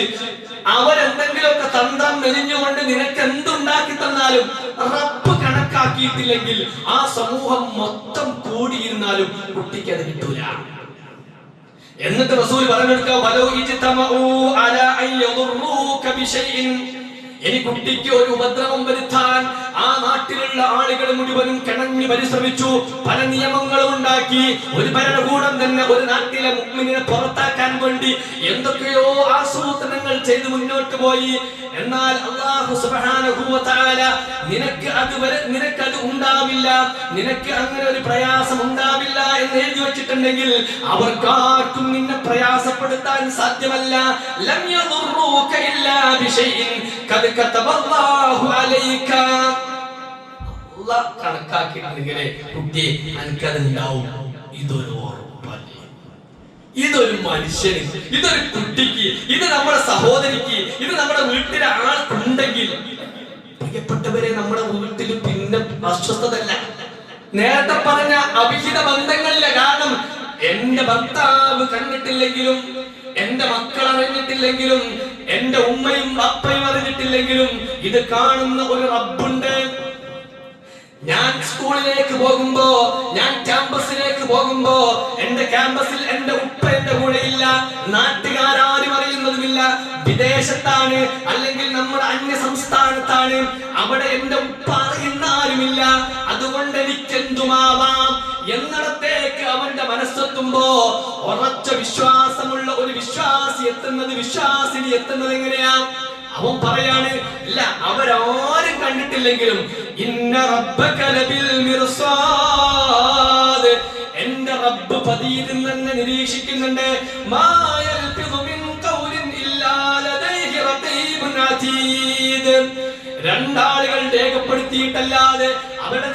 A: അവരെന്തെങ്കിലുമൊക്കെ തന്ത്രം മെലിഞ്ഞുകൊണ്ട് നിനക്ക് എന്തുണ്ടാക്കി തന്നാലും റബ്ബ് കണക്കാക്കിയിട്ടില്ലെങ്കിൽ ആ സമൂഹം മൊത്തം കൂടിയിരുന്നാലും കുട്ടിക്ക് അത് കിട്ടൂല. എന്നിട്ട് റസൂൽ പറഞ്ഞെടുക്കുക, വലൗ ഇജ്തമഉ അലാ അൻ യദുറൂക ബിശൈഇൻ, ഇനി കുട്ടിക്ക് ഒരു ഉപദ്രവം വരുത്താൻ ആ നാട്ടിലുള്ള ആളുകൾ മുഴുവനും കിണഞ്ഞു പരിശ്രമിച്ചു, പല നിയമങ്ങളും ഉണ്ടാക്കി, ഒരു ഭരണകൂടം തന്നെ ഒരു നാട്ടിലെ മുഅ്മിനിനെ പുറത്താക്കാൻ വേണ്ടി എന്തൊക്കെയോ ആസൂത്രണങ്ങൾ ചെയ്ത് മുന്നോട്ട് പോയി. എന്നാൽ അല്ലാഹു സുബ്ഹാനഹു വ തആല നിനക്കത് ഉണ്ടാവില്ല, നിനക്ക് അങ്ങനെ ഒരു പ്രയാസം ഉണ്ടാവില്ല എന്ന് എഴുതി വെച്ചിട്ടുണ്ടെങ്കിൽ അവർക്കാർക്കും നിന്നെ പ്രയാസപ്പെടുത്താൻ സാധ്യമല്ല. ലം യദുറൂക ഇല്ലാ ബിശൈഇൻ ഖദ് കതബല്ലാഹു അലൈക, അല്ലാഹു കണക്കാക്കിയിട്ടുണ്ടെങ്കിൽ കുട്ടി അനക്കത് ഉണ്ടാവും. ഇതൊരു ഉറപ്പല്ലേ, ഇതൊരു മനുഷ്യന്, ഇതൊരു കുട്ടിക്ക്, ഇത് നമ്മുടെ സഹോദരിക്ക്, ഇത് നമ്മുടെ വീട്ടിലെ ആൾക്കുണ്ടെങ്കിൽ, പ്രിയപ്പെട്ടവരെ, നമ്മുടെ വീട്ടിൽ പിന്നെ അസ്വസ്ഥതല്ല. നേരത്തെ പറഞ്ഞ അവിഹിത ബന്ധങ്ങളില്ല. കാരണം എന്റെ ഭർത്താവ് കണ്ടിട്ടില്ലെങ്കിലും, എന്റെ മക്കൾ അറിഞ്ഞിട്ടില്ലെങ്കിലും, എന്റെ ഉമ്മയും അപ്പയും അറിഞ്ഞിട്ടില്ലെങ്കിലും ഇത് കാണുന്ന ഒരു റബ്ബുണ്ട്. ഞാൻ സ്കൂളിലേക്ക് പോകുമ്പോ, ഞാൻ ക്യാമ്പസിലേക്ക് പോകുമ്പോ, എന്റെ ക്യാമ്പസിൽ എന്റെ ഉപ്പ എന്റെ കൂടെയില്ല, നാട്ടുകാരും അറിയുന്നതുമില്ല, വിദേശത്താണ് അല്ലെങ്കിൽ നമ്മുടെ അന്യ സംസ്ഥാനത്താണ്, അവിടെ എന്റെ ഉപ്പ അറിയുന്ന ആരുമില്ല, അതുകൊണ്ട് എനിക്കെന്തുമാവാം എന്നിടത്തേക്ക് അവന്റെ മനസ്സെത്തുമ്പോ ഉറച്ച വിശ്വാസമുള്ള ഒരു വിശ്വാസി എത്തുന്നത്, വിശ്വാസിനി എത്തുന്നത് എങ്ങനെയാ? അവൻ പറയാണ്, ഇല്ല അവരാരും കണ്ടിട്ടില്ലെങ്കിലും ഇന്ന റബ്ബക ലബിൽ മിർസാദ്, എന്റെ റബ്ബ് പതിയിരുന്ന് തന്നെ നിരീക്ഷിക്കുന്നുണ്ട്. മാ യൽഫിദു മിൻ ഖൗലിൻ ഇല്ലാ ലദൈഹി റഖീബുൻ അതീദ്, രണ്ടാളുകൾ രേഖപ്പെടുത്തിയിട്ടല്ലാതെ, അവരുടെ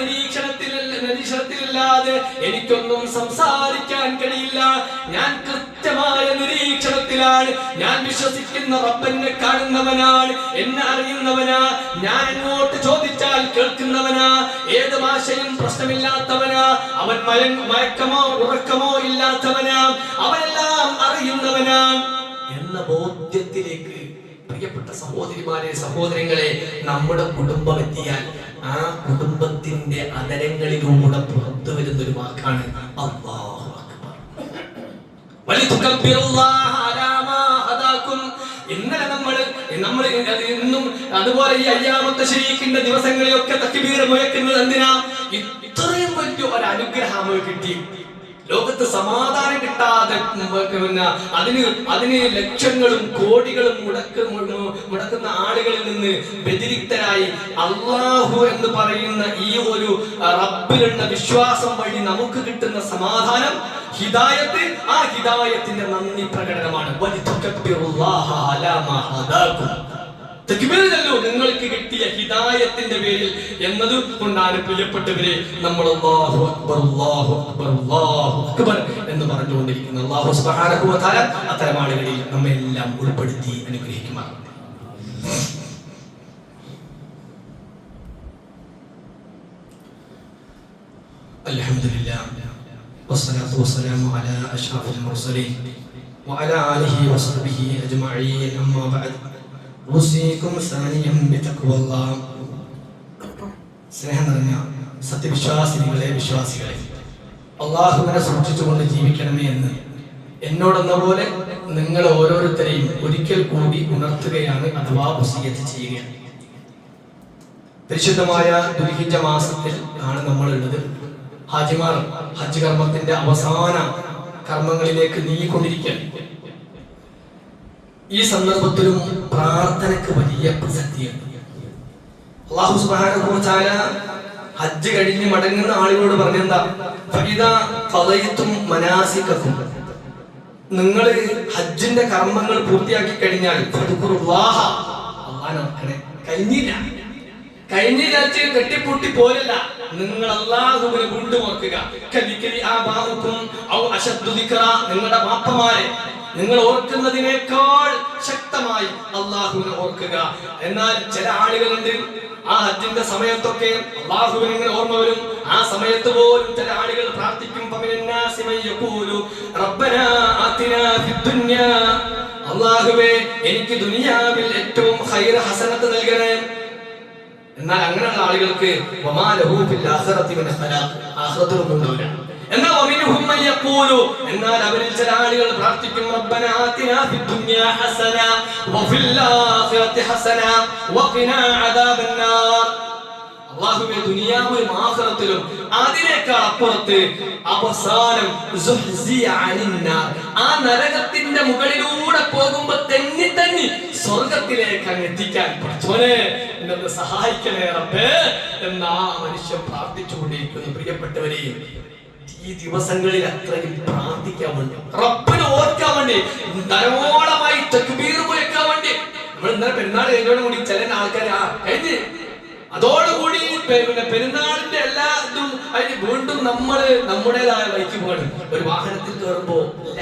A: നിരീക്ഷണത്തിലല്ലാതെ എനിക്കൊന്നും സംസാരിക്കാൻ കഴിയില്ല. ഞാൻ കൃത്യമായ നിരീക്ഷണത്തിലാണ്. ഞാൻ വിശ്വസിക്കുന്ന റബ്ബെന്നെ കാണുന്നവനാണ്, എന്നെ അറിയുന്നവനാ, ഞാൻ എന്നോട്ട് ചോദിച്ചാൽ കേൾക്കുന്നവനാ, ഏത് ഭാഷയും പ്രശ്നമില്ലാത്തവനാ, അവൻ മയക്കമോ ഉറക്കമോ ഇല്ലാത്തവനാ, അവനെല്ലാം അറിയുന്നവനാ എന്ന ബോധ്യത്തിലേക്ക് പ്രിയപ്പെട്ട സഹോദരിമാരെ, സഹോദരങ്ങളെ, നമ്മുടെ കുടുംബം എത്തിയാൽ ആ കുടുംബത്തിന്റെ അതരങ്ങളിലൂടെ പുറത്തു വരുന്ന ഒരു വാക്കാണ് അല്ലാഹു അക്ബർ. വലിതുകബ്ബിറുല്ലാഹ അലാ മാ ഹദാകും. ഇന്നലെ നമ്മൾ ഇന്നും അതുപോലെ ഈ അയ്യാമത്തെ ശരീക്കിന്റെ ദിവസങ്ങളിലൊക്കെ തക്ബീർ മുഴക്കുന്നത് എന്തിനാ? ഇത്രയും വലിയ ഒരു അനുഗ്രഹം കിട്ടി. ലോകത്ത് സമാധാനം കിട്ടാതെ പിന്നെ അതിന് ലക്ഷങ്ങളും കോടികളും മുടക്കുന്ന ആളുകളിൽ നിന്ന് വ്യതിരിക്തരായി അല്ലാഹു എന്ന് പറയുന്ന ഈ ഒരു റബ്ബിലുള്ള വിശ്വാസം വഴി നമുക്ക് കിട്ടുന്ന സമാധാനം, ഹിദായത്ത്, ആ ഹിദായത്തിന്റെ നന്ദി പ്രകടനമാണ്. വലിതുകബ്ബിറുല്ലാഹ അലാ മാ ഹദാകും. തക്ബീറല്ലോ നിങ്ങൾക്ക് കിട്ടിയ ഹിദായത്തിന്റെ പേരിൽ എന്നത് കൊണ്ടാണ് പ്രിയപ്പെട്ടവരെ നമ്മൾ അല്ലാഹു അക്ബർ അല്ലാഹു അക്ബർ അല്ലാഹു അക്ബർ എന്ന് പറഞ്ഞുകൊണ്ടിരിക്കുന്നത്. അല്ലാഹു സുബ്ഹാനഹു വ തആല അത്തരം ആളുകളിൽ നമ്മെ എല്ലാം ഉൾപ്പെടുത്തി അനുഗ്രഹിക്കുമാറാകട്ടെ. അൽഹംദുലില്ലാഹ് വസ്സലാത്തു വസ്സലാമു അലാ അഷ്റഫിൽ മുർസലീൻ വഅലാ ആലിഹി വസഹ്ബിഹി അജ്മഈൻ. അമ്മാ ബഅദ്. സ്നേഹം നിറഞ്ഞ സത്യവിശ്വാസിനികളെ, വിശ്വാസികളെ, അള്ളാഹുവിനെ സൂക്ഷിച്ചുകൊണ്ട് ജീവിക്കണമേ എന്ന് എന്നോടെന്ന പോലെ നിങ്ങൾ ഓരോരുത്തരെയും ഒരിക്കൽ കൂടി ഉണർത്തുകയാണ്, അഥവാ വസിയത്ത് ചെയ്യുകയാണ്. പരിശുദ്ധമായ ദുൽഹിജ്ജ മാസത്തിൽ ആണ് നമ്മളുള്ളത്. ഹാജിമാർ ഹജ്ജ് കർമ്മത്തിന്റെ അവസാന കർമ്മങ്ങളിലേക്ക് നീങ്ങിക്കൊണ്ടിരിക്കുകയാണ്. ഈ സന്ദർഭത്തിലും പ്രാർത്ഥനയ്ക്ക് വലിയ പ്രസക്തിയുണ്ട്. അല്ലാഹു സുബ്ഹാനഹു വ തആല ഹജ്ജ് കഴിഞ്ഞ് മടങ്ങുന്ന ആളുകളോട് പറഞ്ഞെന്താ, ഫഇദാ ഖളയതും മനാസികകും, നിങ്ങൾ ഹജ്ജിന്റെ കർമ്മങ്ങൾ പൂർത്തിയാക്കി കഴിഞ്ഞാൽ ഫദ്കുറുല്ലാഹ, അല്ലാഹനെ ഓർക്കണേ. കഴിഞ്ഞ രാജ്യ കെട്ടിപ്പൂട്ടി പോലല്ല, നിങ്ങൾ അല്ലാഹുവിനെ വീണ്ടും ഓർക്കുക. നിങ്ങളുടെ വാപ്പമാരെ നിങ്ങൾ ഓർക്കുന്നതിനേക്കാൾ ശക്തമായി അല്ലാഹുവിനെ ഓർക്കുക. എന്നാൽ ചില ആളുകളുണ്ട്, ആ ഹജ്ജിന്റെ സമയത്തൊക്കെ അല്ലാഹുവിനെ ഇങ്ങനെ ഓർമ്മ വരും. ആ സമയത്ത് പോലും ചില ആളുകൾ പ്രാർത്ഥിക്കും, അല്ലാഹുവേ എനിക്ക് ദുനിയാവിൽ ഏറ്റവും ഖൈർ ഹസനത്ത് നൽകണേ. എന്നാൽ അങ്ങനെയുള്ള ആളുകൾക്ക് എന്നാൽ അവരിൽ ചില ആളുകൾ പ്രാർത്ഥിക്കും, റബ്ബനാ ആതിനാ ഫിദ്ദുനിയാ ഹസന വഫിൽ ആഖിറതി ഹസന വഖിനാ അദാബന്നാർ. അല്ലാഹുവേ ദുനിയാവിലും ആഖിറത്തിലും അതിനേക്കാൾ അപ്പുറത്ത് അവസാനം ആ നരകത്തിന്റെ മുകളിലൂടെ പോകുമ്പോ തെന്നി സ്വർഗത്തിലേക്ക് അങ്ങ് എത്തിക്കാൻ പഠിച്ചോനെ എന്നെ സഹായിക്കണേ റബ്ബേ എന്ന് ആ മനുഷ്യൻ പ്രാർത്ഥിച്ചുകൊണ്ടിരിക്കുന്നു. പ്രിയപ്പെട്ടവരെയും ഈ ദിവസങ്ങളിൽ അത്രയും പ്രാർത്ഥിക്കാൻ വേണ്ടി, റബ്ബിനെ ഓർക്കാൻ വേണ്ടി, ധാരാളമായി തക്ബീർ മുഴക്കാൻ വേണ്ടി. നമ്മൾ ഇന്നലെ പെരുന്നാൾ കഴിഞ്ഞോട് കൂടി ചില ആൾക്കാർ കഴിഞ്ഞ് അതോടുകൂടി പെരുന്നാളിന്റെ എല്ലാ ഇതും അതിന് വീണ്ടും നമ്മള് നമ്മുടേതായ വഴിക്ക് പോകണം. ഒരു വാഹനത്തിൽ കയറുമ്പോ ഇല്ല,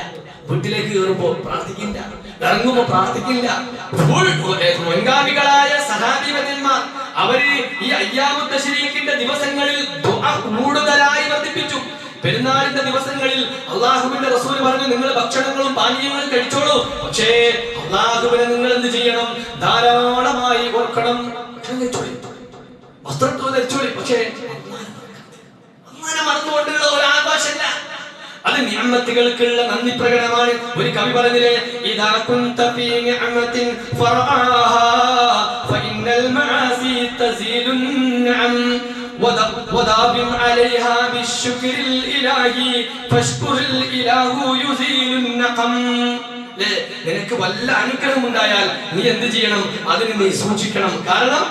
A: വീട്ടിലേക്ക് കയറുമ്പോ പ്രാർത്ഥിക്കില്ല, ഇറങ്ങുമ്പോ പ്രാർത്ഥിക്കില്ല. മുൻഗാമികളായ സഹാബിവര്യന്മാർ അവര് ഈ അയ്യാമുൽ തശ്രീഖിന്റെ ദിവസങ്ങളിൽ ദുആ കൂടുതലായി വർദ്ധിപ്പിച്ചു. പെരുന്നാളിന്റെ ദിവസങ്ങളിൽ അല്ലാഹുവിന്റെ റസൂൽ പറഞ്ഞു, നിങ്ങൾ ഭക്ഷണങ്ങളും പാനീയങ്ങളും കഴിച്ചോളൂ, പക്ഷേ അല്ലാഹുവിനെ നിങ്ങൾ എന്ത് ചെയ്യണം, ധാരാളമായി ഓർക്കണം. വസ്ത്രം ധരിച്ചോളി, പക്ഷേ അല്ലാഹുവിനെ മറന്നുകൊണ്ടുള്ള ഒരു ആഘോഷമല്ല. അത് നിഅമത്തുകൾക്കുള്ള നന്ദി പ്രകടനമാണ്. ഒരു കവി പറഞ്ഞില്ലേ, ഇദാ കുൻത ഫീ നിഅമത്തിൻ ഫർആഹാ ഫഇന്നൽ മആസി തസീലുൻ നഅം വദാബിം അലൈഹാ ബിശ്ശുക്രിൽ ഇലാഹി ഫശ്കുറിൽ ഇലാഹു യുസീലുൻ നഖം. നിനക്ക് വല്ല അനുഗ്രഹം ഉണ്ടായാൽ നീ എന്ത് ചെയ്യണം, അതിന് നീ സൂക്ഷിക്കണം. കാരണം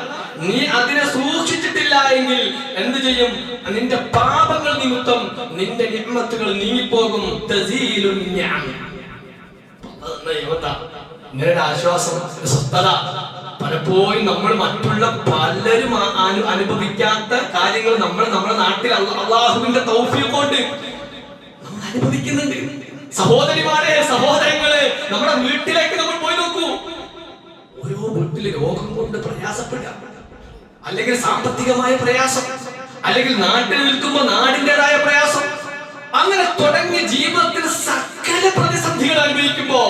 A: നീ അതിനെ സൂക്ഷിച്ചിട്ടില്ല എങ്കിൽ എന്ത് ചെയ്യും, നിന്റെ പാപങ്ങൾ നിമിത്തം നിന്റെ നിഅമത്തുകൾ നീങ്ങിപ്പോകും. തസീലുൻ നിഅം. ഇങ്ങനെ ആശ്വാസം, സ്വസ്ഥത. പലപ്പോഴും നമ്മൾ മറ്റുള്ള പലരും അനുഭവിക്കാത്ത കാര്യങ്ങൾ നമ്മൾ നമ്മുടെ നാട്ടിൽ അല്ലാഹുവിന്റെ തൗഫീഖ് കൊണ്ട് നമ്മൾ അനുഭവിക്കുന്നുണ്ട്. സഹോദരിമാരെ, സഹോദരങ്ങളെ, നമ്മുടെ വീട്ടിലേക്ക് നമ്മൾ പോയി നോക്കൂ. ഓരോ വീട്ടില് രോഗം കൊണ്ട് പ്രയാസപ്പെടാം, അല്ലെങ്കിൽ സാമ്പത്തികമായ പ്രയാസം, അല്ലെങ്കിൽ നാട്ടിൽ നിൽക്കുമ്പോ നാടിൻ്റെതായ പ്രയാസം, അങ്ങനെ തുടങ്ങിയ ജീവിതത്തിൽ സകല പ്രതിസന്ധികൾ അനുഭവിക്കുമ്പോ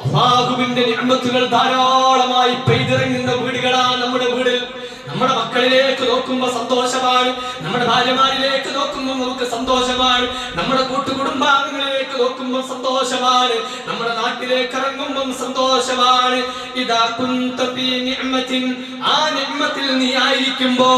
A: അല്ലാഹുവിന്റെ നിഅമത്തുകൾ ധാരാളമായി പെയ്തിറങ്ങുന്ന വീടുകളാണ് നമ്മുടെ വീട്. നമ്മുടെ മക്കളിലേക്ക് നോക്കുമ്പോ സന്തോഷമാണ്, നമ്മുടെ ഭാര്യമാരിലേക്ക് നോക്കുമ്പോൾ നമുക്ക് സന്തോഷമാണ്, നമ്മുടെ കൂട്ടുകുടുംബാംഗങ്ങളിലേക്ക് നോക്കുമ്പോൾ സന്തോഷമാണ്, നമ്മുടെ നാട്ടിലേക്ക് ഇറങ്ങുമ്പോൾ സന്തോഷമാണ്. ഇദാ കുൻത ഫീ നിഅമത്തിൻ, ആ നിഅമത്തിൽ നീ ആയിരിക്കുമ്പോ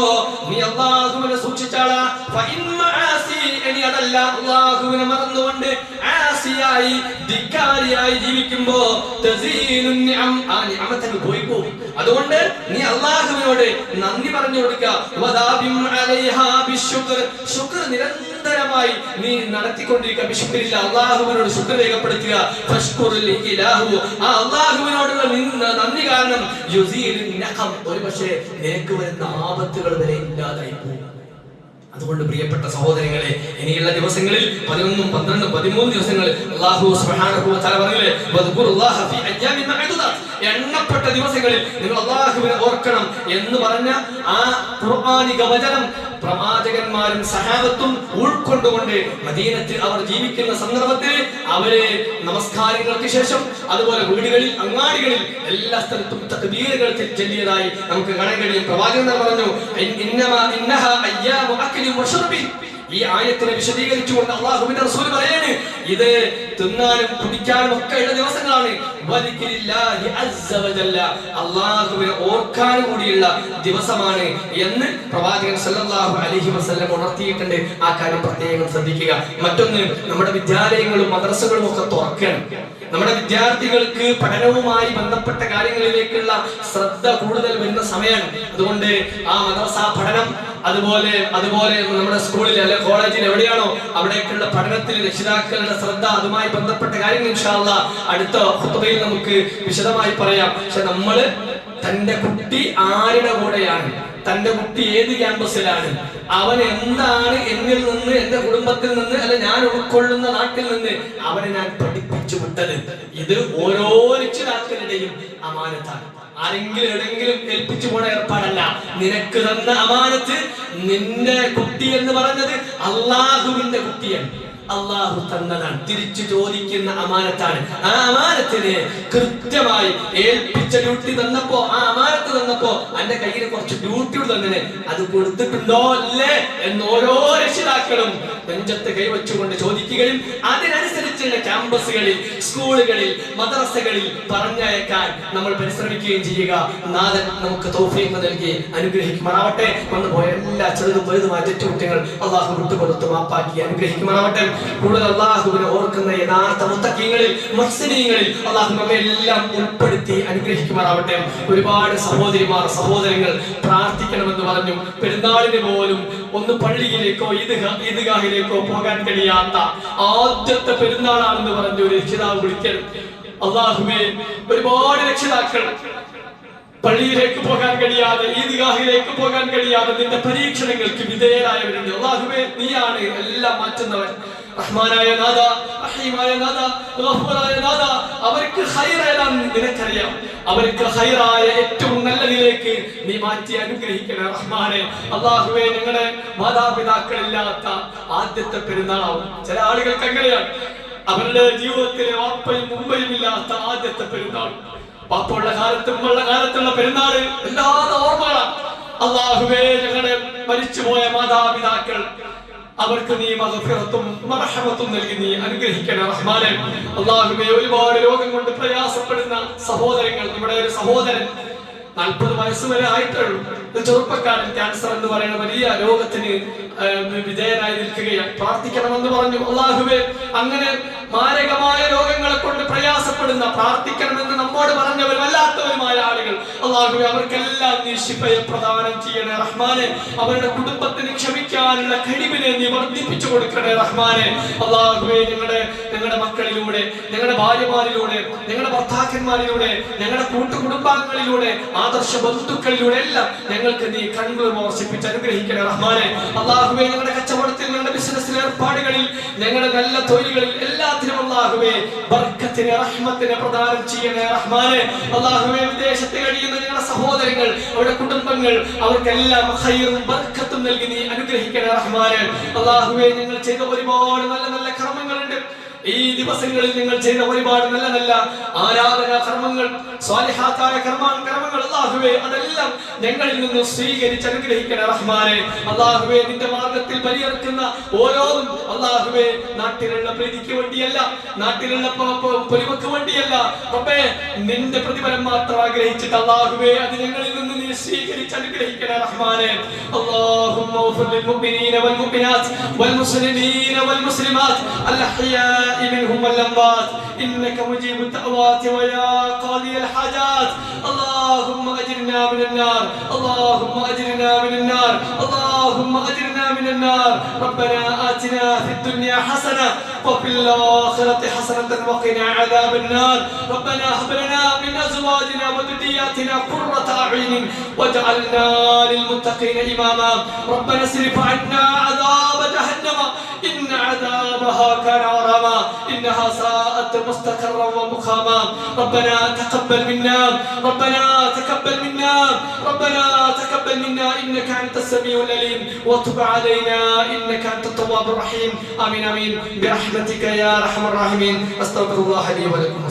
A: നീ അല്ലാഹുവിനെ സൂക്ഷിച്ചാളാ. ഫഇൻ മആസി, ഇനി അതല്ല അല്ലാഹുവിനെ മറന്നുകൊണ്ട് ആസിയായി ധിക്കാരിയായി ജീവിക്കുമ്പോ തസീലുൻ നിഅം, ആ നിഅമത്ത് പോയി പോകും. അതുകൊണ്ട് നീ അല്ലാഹുവിനോട് നന്ദി പറഞ്ഞു കൊടുക്കുക. വദാബിം അലൈഹാ ബിശ്ശുക്ർ, ശുക്ർ നിരന്തരമായി നീ നടത്തിക്കൊണ്ടിരിക്കുക. ബിശ്ശുക്രില്ല, അല്ലാഹുവിനോട് ശുക്ർ രേഖപ്പെടുത്തുക. ഫശ്കുറുൽ ഇലാഹു, ആ അല്ലാഹുവിനോടുള്ള നന്ദി കാരണം യുസീലുൻ നഖം, ഒരുപക്ഷേ നിനക്ക് വരുന്ന ആപത്തുകൾ വരെ ഇല്ലാതായി പോകും. അതുകൊണ്ട് പ്രിയപ്പെട്ട സഹോദരങ്ങളെ, ഇനിയുള്ള ദിവസങ്ങളിൽ 11, 12, 13 ദിവസങ്ങളിൽ അല്ലാഹു സുബ്ഹാനഹു വ തആല പറഞ്ഞില്ലേ, വദ്കുറുല്ലാഹ ഫീ അയ്യാമിൻ മഅദൂദാത്ത്, എണ്ണപ്പെട്ട ദിവസങ്ങളിൽ നിങ്ങൾ അല്ലാഹുവിനെ ഓർക്കണം എന്ന് പറഞ്ഞ ആ ഖുർആനിക വചനം പ്രവാചകന്മാരും സഹാബത്തും ഉൾക്കൊണ്ടുകൊണ്ട് മദീനത്തിൽ അവർ ജീവിക്കുന്ന സന്ദർഭത്തിൽ അവര് നമസ്കാരങ്ങൾക്ക് ശേഷം അതുപോലെ വീടുകളിൽ, അങ്ങാടികളിൽ എല്ലാ സ്ഥലത്തും തക്ബീറുകൾ ചൊല്ലിയതായി നമുക്ക് കാണാൻ കഴിയും. പ്രവാചകൻ പറഞ്ഞു, ഈ ആയത്തിനെ വിശദീകരിച്ചുകൊണ്ട് അല്ലാഹുവിന്റെ റസൂൽ പറയാണ്, ഇത് തിന്നാനും കുടിക്കാനും ഒക്കെ ഉള്ള ദിവസങ്ങളാണ്. അല്ലാഹുവിനെ ഓർക്കാൻ കൂടിയുള്ള ദിവസമാണ് എന്ന് പ്രവാചകൻ സല്ലല്ലാഹു അലൈഹി വസല്ലം ഉണർത്തിയിട്ടുണ്ട്. ആ കാര്യം പ്രത്യേകം ശ്രദ്ധിക്കുക. മറ്റൊന്ന്, നമ്മുടെ വിദ്യാലയങ്ങളും മദ്രസകളും ഒക്കെ തുറക്കണം. നമ്മുടെ വിദ്യാർത്ഥികൾക്ക് പഠനവുമായി ബന്ധപ്പെട്ട കാര്യങ്ങളിലേക്കുള്ള ശ്രദ്ധ കൂടുതൽ വരുന്ന സമയമാണ്. അതുകൊണ്ട് ആ മദ്രസ പഠനം, അതുപോലെ നമ്മുടെ സ്കൂളിൽ അല്ലെ കോളേജിൽ എവിടെയാണോ അവിടേക്കുള്ള പഠനത്തിൽ രക്ഷിതാക്കളുടെ ശ്രദ്ധ, അതുമായി ബന്ധപ്പെട്ട കാര്യങ്ങൾ ഇൻഷാ അല്ലാഹ് അടുത്ത ഖുത്ബയിൽ നമുക്ക് വിശദമായി പറയാം. പക്ഷെ നമ്മള് തന്റെ കുട്ടി ആരുടെ കൂടെയാണ്, തന്റെ കുട്ടി ഏത് ക്യാമ്പസിലാണ്, അവൻ എന്താണ് എന്നിൽ നിന്ന്, എന്റെ കുടുംബത്തിൽ നിന്ന്, അല്ലെ ഞാൻ ഉൾക്കൊള്ളുന്ന നാട്ടിൽ നിന്ന് അവനെ ഞാൻ പഠിപ്പിച്ചു വിട്ടത്, ഇത് ഓരോ രക്ഷിതാക്കളുടെയും അമാനത്താണ്. ആരെങ്കിലും എവിടെങ്കിലും ഏൽപ്പിച്ചു പോണ ഏർപ്പാടല്ല. നിനക്ക് തന്ന അമാനത്ത്, നിന്റെ കുട്ടി എന്ന് പറഞ്ഞത് അള്ളാഹുവിന്റെ കുട്ടിയാണ്, അള്ളാഹു തന്നതാണ്, തിരിച്ചു ചോദിക്കുന്ന അമാനത്താണ്. ആ അമാനത്തിനെ കൃത്യമായി ഏൽപ്പിച്ച ഡ്യൂട്ടി തന്നപ്പോ, ആ അമാനത്ത് തന്നപ്പോ എന്റെ കയ്യിൽ കുറച്ച് ഡ്യൂട്ടി തന്നെ, അത് കൊടുത്തിട്ടുണ്ടോ അല്ലേ എന്ന് ഓരോ രക്ഷിതാക്കളും നെഞ്ചത്ത് കൈവച്ചുകൊണ്ട് ചോദിക്കുകയും അതിനനുസരിച്ചുള്ള ക്യാമ്പസുകളിൽ, സ്കൂളുകളിൽ, മദ്രസകളിൽ പറഞ്ഞയക്കാൻ നമ്മൾ പരിശ്രമിക്കുകയും ചെയ്യുക. നാഥൻ നമുക്ക് തൗഫീഖ് നൽകി അനുഗ്രഹിക്കുമാറാവട്ടെ. വന്നുപോയ എല്ലാ ചെറുതും വലുതുമായ തെറ്റുകുറ്റങ്ങൾ അള്ളാഹു വിട്ടുകൊടുത്ത് മാപ്പാക്കി അനുഗ്രഹിക്കുമാറാവട്ടെ. കൂടുതൽ അള്ളാഹുവിനെ ഓർക്കുന്ന യഥാർത്ഥ മുത്തഖീങ്ങളിൽ, മുഹ്സിനീങ്ങളിൽ അള്ളാഹു നമ്മെ എല്ലാം ഉൾപ്പെടുത്തി അനുഗ്രഹിക്കുമാറാവട്ടെ. ഒരുപാട് സഹോദരിമാർ, സഹോദരങ്ങൾ പ്രാർത്ഥിക്കണമെന്ന് പറഞ്ഞു. പെരുന്നാളിന് പോലും ഒന്ന് പള്ളിയിലേക്കോ ഈദ്ഗാഹിലേക്കോ പോകാൻ കഴിയാത്ത ആദ്യത്തെ പെരുന്നാളാണെന്ന് പറഞ്ഞു ഒരു രക്ഷിതാവ് വിളിക്കൽ. അള്ളാഹുവേ, ഒരുപാട് രക്ഷിതാക്കൾ പള്ളിയിലേക്ക് പോകാൻ കഴിയാതെ, ഈദ്ഗാഹിലേക്ക് പോകാൻ കഴിയാതെ നിന്റെ പരീക്ഷണങ്ങൾക്ക് വിധേയരായവരുണ്ട്. അല്ലാഹുവേ, നീയാണ് എല്ലാം മാറ്റുന്നവൻ. റഹ്മാനായ നാഥ, റഹീമായ നാഥ, ഗഫൂറായ നാഥ, അവർക്ക് ഖൈറേതാണെന്ന് നിനക്കറിയാം. അവർക്ക് ഖൈറായ ഏറ്റവും നല്ലതിലേക്ക് നീ മാറ്റി അനുഗ്രഹിക്കണേ റഹ്മാനെ. അല്ലാഹുവേ, ഞങ്ങളുടെ മാതാപിതാക്കളില്ലാത്ത ആദ്യത്തെ പെരുന്നാളാവും. ചില ആളുകൾക്ക് അങ്ങനെയാണ്, അവരുടെ ജീവിതത്തിലെ വാപ്പയും മുമ്പയും ഇല്ലാത്ത ആദ്യത്തെ പെരുന്നാൾ. പാപ്പുള്ള കാലത്തും ഉള്ള കാലത്തുള്ള പെരുന്നാള് എല്ലാത്ത ഓർമ്മകളാണ്. അല്ലാഹുവേ, ഞങ്ങളുടെ മരിച്ചുപോയ മാതാപിതാക്കൾ, അവർക്ക് നീ മഗ്ഫിറത്തും മർഹമത്തും നൽകി നീ അനുഗ്രഹിക്കണം റഹ്മാനെ. അല്ലാഹുവേ, ഒരുപാട് രോഗം കൊണ്ട് പ്രയാസപ്പെടുന്ന സഹോദരങ്ങൾ, ഇവിടെ ഒരു സഹോദരൻ 40 വയസ്സ് വരെ ആയിട്ടുള്ളൂ, ചെറുപ്പക്കാരൻ, ക്യാൻസർ എന്ന് പറയുന്ന വലിയ രോഗത്തിന് വിധേയനായി നിൽക്കുകയാണ്. പ്രാർത്ഥിക്കണമെന്ന് പറഞ്ഞു. അല്ലാഹുവേ, അങ്ങനെ മാരകമായ രോഗങ്ങളെ കൊണ്ട് പ്രയാസപ്പെടുന്ന, പ്രാർത്ഥിക്കണമെന്ന് നമ്മോട് പറഞ്ഞവരും അല്ലാത്തവരുമായ ആളുകൾ, അല്ലാഹുവേ, അവർക്കെല്ലാം നീ ശിഫയെ പ്രദാനം ചെയ്യണേ റഹ്മാനെ. അവരുടെ കുടുംബത്തിന് ക്ഷമിക്കാനുള്ള കഴിവിനെ നീ വർദ്ധിപ്പിച്ചു കൊടുക്കണേ റഹ്മാനെ. അല്ലാഹുവേ, ഞങ്ങളുടെ മക്കളിലൂടെ, ഞങ്ങളുടെ ഭാര്യമാരിലൂടെ, ഞങ്ങളുടെ ഭർത്താക്കന്മാരിലൂടെ, ഞങ്ങളുടെ കൂട്ടുകുടുംബാംഗങ്ങളിലൂടെ, ആദർശ ബന്ധുക്കളിലൂടെ എല്ലാം ഞങ്ങൾക്ക് നീ കണ്ണുകൾ വർഷിപ്പിച്ച് അനുഗ്രഹിക്കണേ റഹ്മാനെ. അല്ലാഹുവേ, ഞങ്ങളുടെ കച്ചവടത്തിൽ, ഞങ്ങളുടെ ബിസിനസ്സിലെ ഏർപ്പാടുകളിൽ, ഞങ്ങളുടെ നല്ല തൊഴിലുകളിൽ എല്ലാത്തിനും അല്ലാഹുവേ ബർക്കത്തിനെ, റഹ്മത്തിനെ പ്രദാനം ചെയ്യണേ റഹ്മാനെ. അല്ലാഹുവേ, വിദേശത്ത് കഴിയുന്ന ഞങ്ങളുടെ സഹോദരങ്ങൾ, അവരുടെ കുടുംബങ്ങൾ, അവർക്കെല്ലാം ഖൈറും ബർക്കത്തും നൽകി നീ അനുഗ്രഹിക്കണേ റഹ്മാനെ. അല്ലാഹുവേ, ഞങ്ങൾ ചെയ്ത ഒരുപാട് നല്ല നല്ല കർമ്മങ്ങളുണ്ട്. ഈ ദിവസങ്ങളിൽ നിങ്ങൾ ചെയ്ത ഒരുപാട് നല്ല നല്ല ആരാധനാ കർമ്മങ്ങൾ, സ്വാലിഹാത്തായ കർമ്മങ്ങൾ അല്ലാഹുവേ, അതെല്ലാം ഞങ്ങളിൽ നിന്ന് സ്വീകരിച്ച് അനുഗ്രഹിക്കണേ റഹ്മാനെ. അല്ലാഹുവേ, നിന്റെ മാർഗത്തിൽ ബലിയർക്കുന്ന ഓരോന്നും അല്ലാഹുവേ നാട്ടിലുള്ള പ്രീതിക്ക് വേണ്ടിയല്ല, നാട്ടിലുള്ള പൊലിമക്ക് വേണ്ടിയല്ല റബ്ബേ, നിന്റെ പ്രതിഫലം മാത്രം ആഗ്രഹിച്ചിട്ട് അല്ലാഹുവേ അത് ഞങ്ങളിൽ നിന്ന് നീ സ്വീകരിച്ച് അനുഗ്രഹിക്കണേ റഹ്മാനെ. അല്ലാഹുമ്മ ഗ്ഫിർ ലിൽ മുഅ്മിനീന വൽ മുഅ്മിനാത്ത് വൽ മുസ്ലിമീന വൽ മുസ്ലിമാത്ത് അൽ അഹ്യാഇ منهم والأموات إنك مجيب الدعوات ويا قاضي الحاجات. اللهم أجرنا من النار، اللهم أجرنا من النار، اللهم أجرنا من النار. ربنا آتنا في الدنيا حسنة وفي الآخرة حسنة وقنا عذاب النار. ربنا هب لنا من أزواجنا وذرياتنا قرة أعين واجعلنا للمتقين إماما. ربنا اصرف عنا عذاب جهنم إن عذابها كان غراما إنها ساءت مستقرا ومقاما. ربنا تقبل منا، ربنا تقبل منا، ربنا تقبل منا إنك أنت السميع العليم وتب علينا إنك أنت التواب الرحيم. آمين آمين برحمتك يا أرحم الراحمين. أستغفر الله لي ولكم.